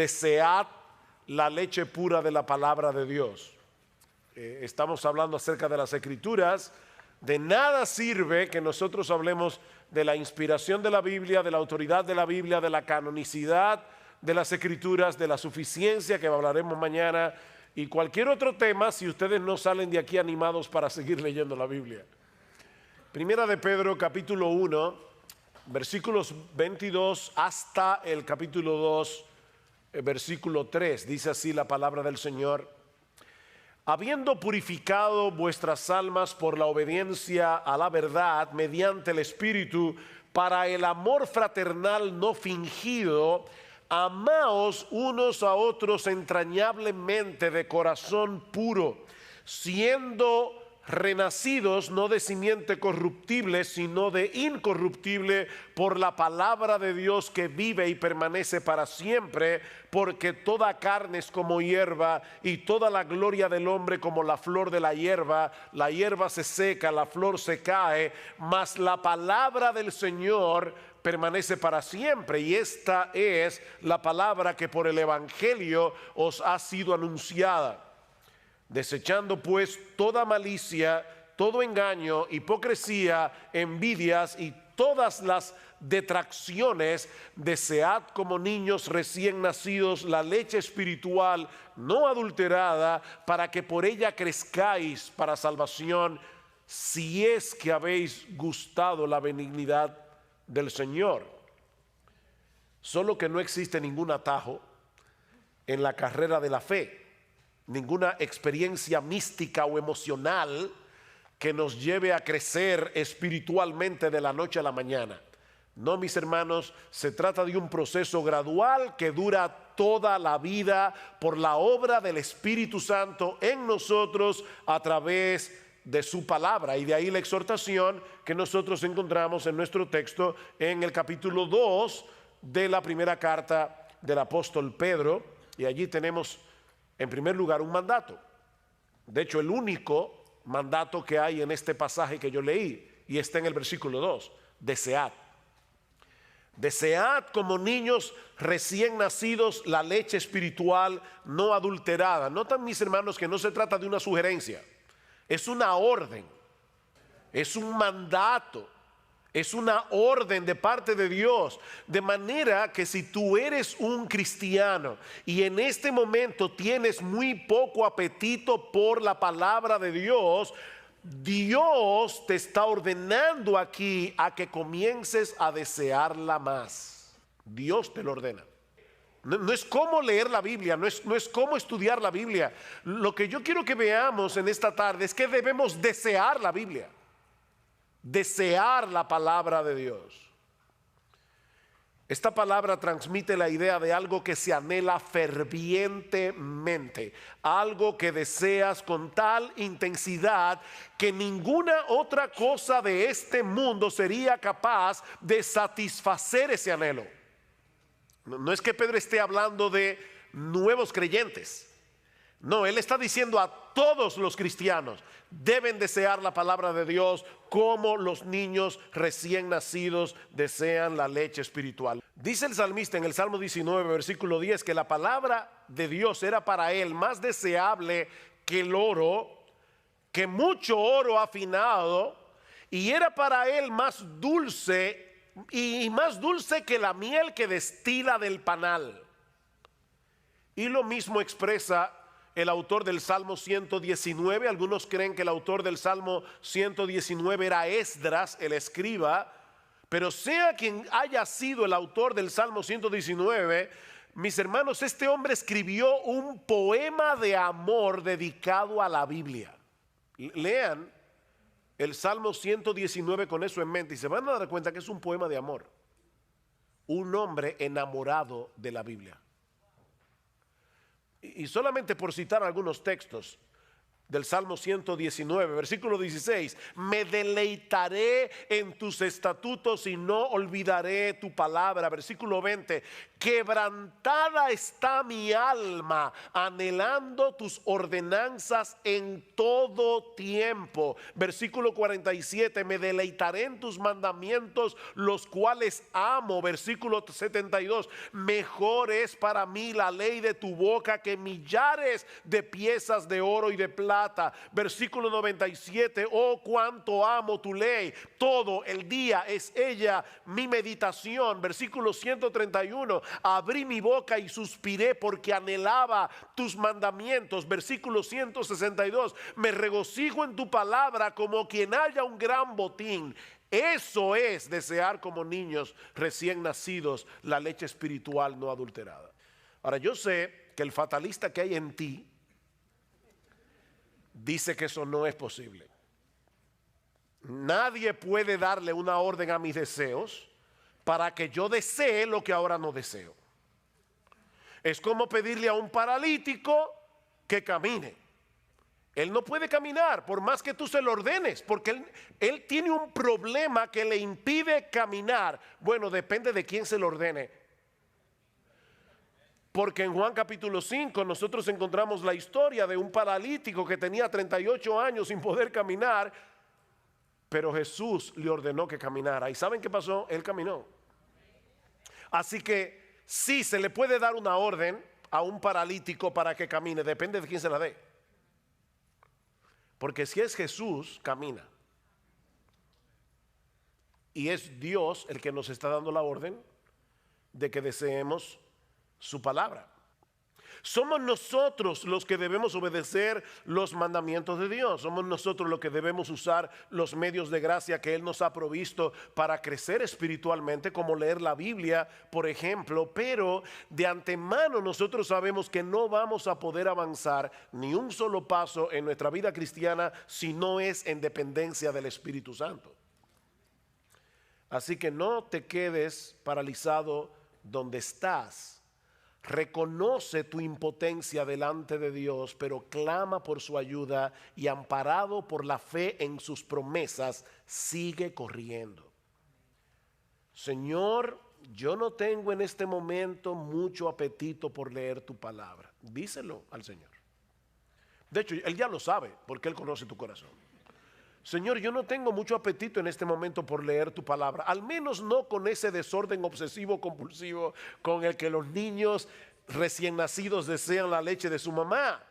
desead la leche pura de la palabra de Dios. Estamos hablando acerca de las Escrituras. De nada sirve que nosotros hablemos de la inspiración de la Biblia, de la autoridad de la Biblia, de la canonicidad de las Escrituras, de la suficiencia, que hablaremos mañana, y cualquier otro tema, si ustedes no salen de aquí animados para seguir leyendo la Biblia. Primera de Pedro, capítulo 1, versículos 22 hasta el capítulo 2, versículo 3. Dice así la palabra del Señor: habiendo purificado vuestras almas por la obediencia a la verdad mediante el Espíritu, para el amor fraternal no fingido, amaos unos a otros entrañablemente de corazón puro, siendo renacidos no de simiente corruptible, sino de incorruptible, por la palabra de Dios que vive y permanece para siempre, porque toda carne es como hierba, y toda la gloria del hombre como la flor de la hierba se seca, la flor se cae, mas la palabra del Señor permanece para siempre. Y esta es la palabra que por el Evangelio os ha sido anunciada. Desechando pues toda malicia, todo engaño, hipocresía, envidias y todas las detracciones, desead como niños recién nacidos la leche espiritual no adulterada, para que por ella crezcáis para salvación, si es que habéis gustado la benignidad del Señor. Solo que no existe ningún atajo en la carrera de la fe, ninguna experiencia mística o emocional que nos lleve a crecer espiritualmente de la noche a la mañana. No, mis hermanos, se trata de un proceso gradual que dura toda la vida por la obra del Espíritu Santo en nosotros a través de su palabra. Y de ahí la exhortación que nosotros encontramos en nuestro texto en el capítulo 2 de la primera carta del apóstol Pedro. Y allí tenemos en primer lugar un mandato. De hecho, el único mandato que hay en este pasaje que yo leí, y está en el versículo 2: desead. Desead como niños recién nacidos la leche espiritual no adulterada. Notan, mis hermanos, que no se trata de una sugerencia, es una orden, es un mandato, es una orden de parte de Dios. De manera que si tú eres un cristiano y en este momento tienes muy poco apetito por la palabra de Dios, Dios te está ordenando aquí a que comiences a desearla más. Dios te lo ordena. No es cómo leer la Biblia, no es cómo estudiar la Biblia. Lo que yo quiero que veamos en esta tarde es que debemos desear la Biblia, desear la palabra de Dios. Esta palabra transmite la idea de algo que se anhela fervientemente, algo que deseas con tal intensidad que ninguna otra cosa de este mundo sería capaz de satisfacer ese anhelo. No es que Pedro esté hablando de nuevos creyentes. No, él está diciendo a todos los cristianos deben desear la palabra de Dios como los niños recién nacidos desean la leche espiritual. Dice el salmista en el Salmo 19, versículo 10, que la palabra de Dios era para él más deseable que el oro, que mucho oro afinado, y era para él más dulce y más dulce que la miel que destila del panal. Y lo mismo expresa el autor del Salmo 119. Algunos creen que el autor del Salmo 119 era Esdras, el escriba, pero sea quien haya sido el autor del Salmo 119, mis hermanos, este hombre escribió un poema de amor dedicado a la Biblia. Lean el Salmo 119 con eso en mente y se van a dar cuenta que es un poema de amor. Un hombre enamorado de la Biblia. Y solamente por citar algunos textos, del Salmo 119, versículo 16, me deleitaré en tus estatutos y no olvidaré tu palabra. Versículo 20, quebrantada está mi alma, anhelando tus ordenanzas en todo tiempo. Versículo 47, me deleitaré en tus mandamientos, los cuales amo. Versículo 72, mejor es para mí la ley de tu boca que millares de piezas de oro y de plata. Versículo 97, oh cuánto amo tu ley, todo el día es ella mi meditación. Versículo 131, abrí mi boca y suspiré porque anhelaba tus mandamientos. Versículo 162, me regocijo en tu palabra como quien haya un gran botín. Eso es desear como niños recién nacidos la leche espiritual no adulterada. Ahora yo sé que el fatalista que hay en ti dice que eso no es posible. Nadie puede darle una orden a mis deseos para que yo desee lo que ahora no deseo. Es como pedirle a un paralítico que camine. Él no puede caminar por más que tú se lo ordenes, porque él tiene un problema que le impide caminar. Bueno, depende de quién se lo ordene. Porque en Juan capítulo 5 nosotros encontramos la historia de un paralítico que tenía 38 años sin poder caminar, pero Jesús le ordenó que caminara. ¿Y saben qué pasó? Él caminó. Así que sí se le puede dar una orden a un paralítico para que camine, depende de quién se la dé. Porque si es Jesús, camina. Y es Dios el que nos está dando la orden de que deseemos su palabra. Somos nosotros los que debemos obedecer los mandamientos de Dios. Somos nosotros los que debemos usar los medios de gracia que Él nos ha provisto para crecer espiritualmente, como leer la Biblia, por ejemplo. Pero de antemano nosotros sabemos que no vamos a poder avanzar ni un solo paso en nuestra vida cristiana si no es en dependencia del Espíritu Santo. Así que no te quedes paralizado donde estás. Reconoce tu impotencia delante de Dios, pero clama por su ayuda y amparado por la fe en sus promesas, sigue corriendo. Señor, yo no tengo en este momento mucho apetito por leer tu palabra. Díselo al Señor. De hecho, Él ya lo sabe porque Él conoce tu corazón. Señor, yo no tengo mucho apetito en este momento por leer tu palabra, al menos no con ese desorden obsesivo compulsivo con el que los niños recién nacidos desean la leche de su mamá.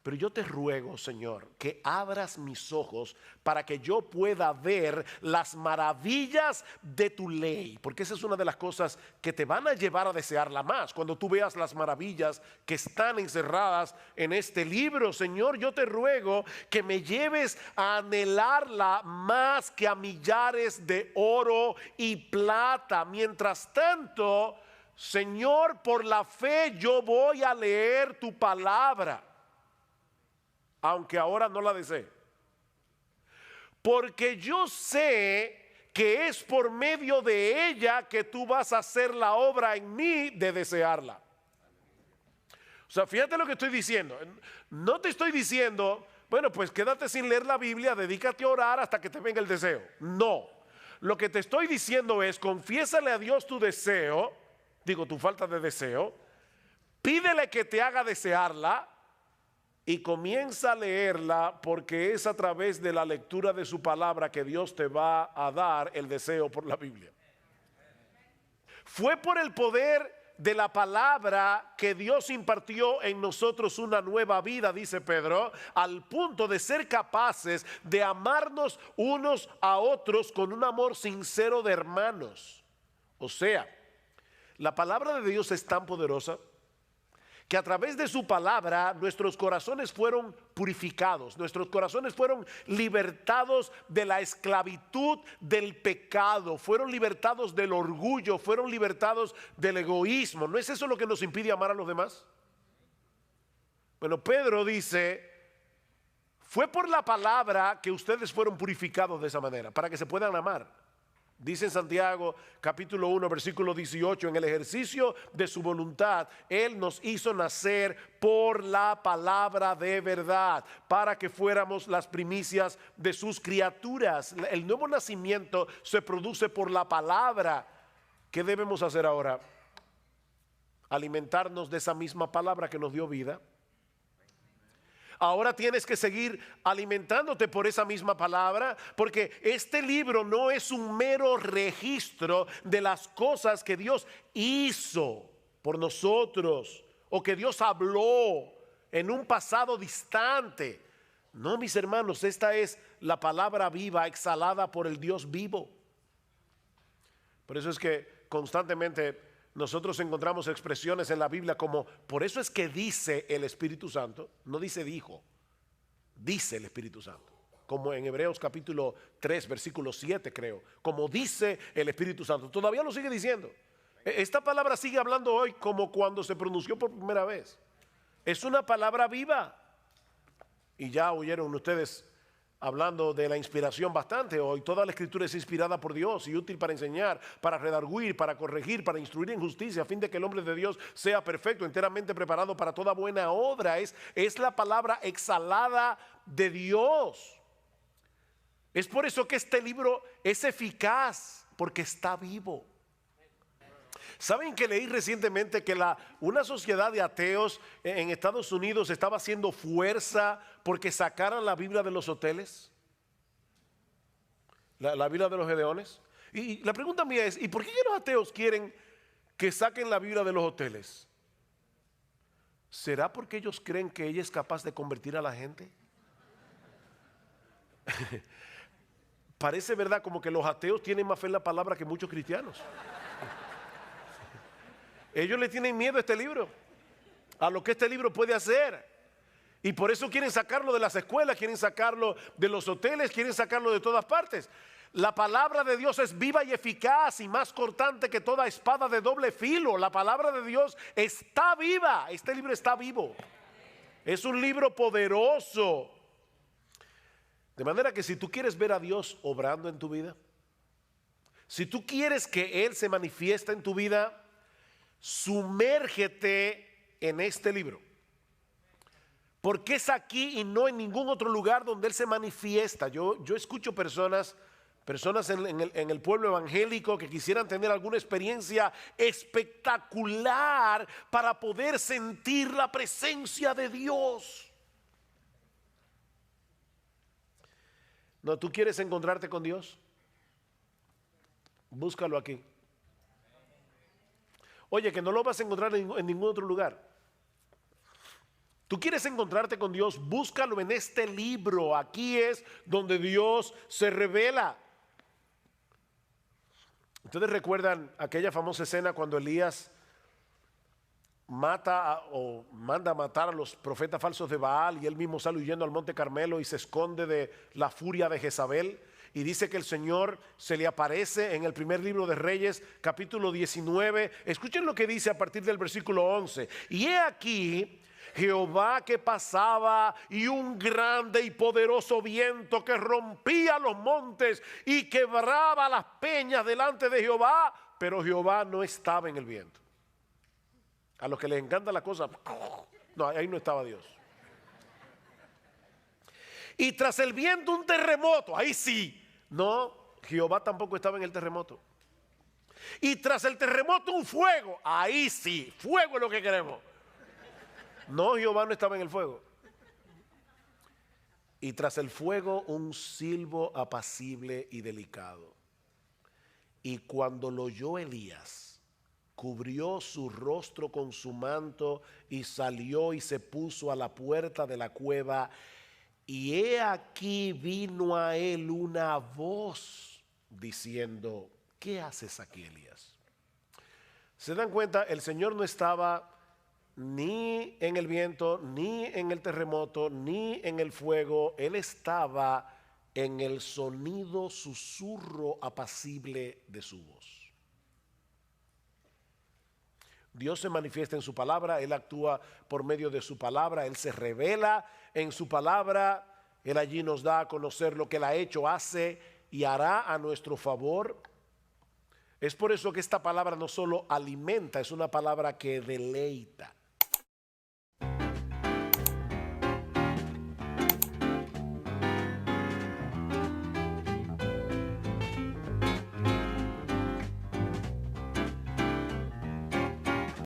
Pero yo te ruego, Señor, que abras mis ojos para que yo pueda ver las maravillas de tu ley, porque esa es una de las cosas que te van a llevar a desearla más. Cuando tú veas las maravillas que están encerradas en este libro, Señor, yo te ruego que me lleves a anhelarla más que a millares de oro y plata. Mientras tanto, Señor, por la fe yo voy a leer tu palabra, aunque ahora no la desee, porque yo sé que es por medio de ella que tú vas a hacer la obra en mí de desearla. O sea, fíjate lo que estoy diciendo. No te estoy diciendo, bueno, pues quédate sin leer la Biblia, dedícate a orar hasta que te venga el deseo. No, lo que te estoy diciendo es, confiésale a Dios tu deseo, tu falta de deseo, pídele que te haga desearla, y comienza a leerla, porque es a través de la lectura de su palabra que Dios te va a dar el deseo por la Biblia. Fue por el poder de la palabra que Dios impartió en nosotros una nueva vida, dice Pedro, al punto de ser capaces de amarnos unos a otros con un amor sincero de hermanos. O sea, la palabra de Dios es tan poderosa que a través de su palabra nuestros corazones fueron purificados, nuestros corazones fueron libertados de la esclavitud del pecado, fueron libertados del orgullo, fueron libertados del egoísmo. ¿No es eso lo que nos impide amar a los demás? Bueno, Pedro dice, fue por la palabra que ustedes fueron purificados de esa manera, para que se puedan amar. Dice en Santiago capítulo 1 versículo 18, en el ejercicio de su voluntad, Él nos hizo nacer por la palabra de verdad, para que fuéramos las primicias de sus criaturas. El nuevo nacimiento se produce por la palabra. ¿Qué debemos hacer ahora? Alimentarnos de esa misma palabra que nos dio vida. Ahora tienes que seguir alimentándote por esa misma palabra, porque este libro no es un mero registro de las cosas que Dios hizo por nosotros o que Dios habló en un pasado distante. No, mis hermanos, esta es la palabra viva exhalada por el Dios vivo. Por eso es que constantemente nosotros encontramos expresiones en la Biblia como, por eso es que dice el Espíritu Santo, no dice dijo, dice el Espíritu Santo. Como en Hebreos capítulo 3, versículo 7 creo, como dice el Espíritu Santo. Todavía lo sigue diciendo. Esta palabra sigue hablando hoy como cuando se pronunció por primera vez. Es una palabra viva. Y ya oyeron ustedes hablando de la inspiración bastante hoy. Toda la escritura es inspirada por Dios y útil para enseñar, para redarguir, para corregir, para instruir en justicia, a fin de que el hombre de Dios sea perfecto, enteramente preparado para toda buena obra. Es la palabra exhalada de Dios. Es por eso que este libro es eficaz, porque está vivo. ¿Saben que leí recientemente que una sociedad de ateos en Estados Unidos estaba haciendo fuerza porque sacaran la Biblia de los hoteles? La Biblia de los Gedeones. Y la pregunta mía es, ¿y por qué los ateos quieren que saquen la Biblia de los hoteles? ¿Será porque ellos creen que ella es capaz de convertir a la gente? Parece verdad como que los ateos tienen más fe en la palabra que muchos cristianos. Ellos le tienen miedo a este libro, a lo que este libro puede hacer. Y por eso quieren sacarlo de las escuelas, quieren sacarlo de los hoteles, quieren sacarlo de todas partes. La palabra de Dios es viva y eficaz y más cortante que toda espada de doble filo. La palabra de Dios está viva. Este libro está vivo. Es un libro poderoso. De manera que si tú quieres ver a Dios obrando en tu vida, si tú quieres que Él se manifieste en tu vida, sumérgete en este libro, porque es aquí y no en ningún otro lugar donde Él se manifiesta. Yo escucho personas en el pueblo evangélico que quisieran tener alguna experiencia espectacular para poder sentir la presencia de Dios. No, ¿tú quieres encontrarte con Dios? Búscalo aquí. Oye, que no lo vas a encontrar en ningún otro lugar. Tú quieres encontrarte con Dios, búscalo en este libro. Aquí es donde Dios se revela. Ustedes recuerdan aquella famosa escena cuando Elías manda a matar a los profetas falsos de Baal y él mismo sale huyendo al monte Carmelo y se esconde de la furia de Jezabel. Y dice que el Señor se le aparece en el primer libro de Reyes, capítulo 19. Escuchen lo que dice a partir del versículo 11. Y he aquí Jehová que pasaba y un grande y poderoso viento que rompía los montes y quebraba las peñas delante de Jehová, pero Jehová no estaba en el viento. A los que les encanta la cosa, no, ahí no estaba Dios. Y tras el viento un terremoto, ahí sí. No, Jehová tampoco estaba en el terremoto. Y tras el terremoto un fuego, ahí sí, fuego es lo que queremos. No, Jehová no estaba en el fuego. Y tras el fuego un silbo apacible y delicado. Y cuando lo oyó Elías, cubrió su rostro con su manto y salió y se puso a la puerta de la cueva. Y he aquí vino a él una voz diciendo, ¿qué haces aquí, Elías? ¿Se dan cuenta? El Señor no estaba ni en el viento, ni en el terremoto, ni en el fuego. Él estaba en el sonido, susurro apacible de su voz. Dios se manifiesta en su palabra, Él actúa por medio de su palabra, Él se revela en su palabra, Él allí nos da a conocer lo que Él ha hecho, hace y hará a nuestro favor. Es por eso que esta palabra no solo alimenta, es una palabra que deleita.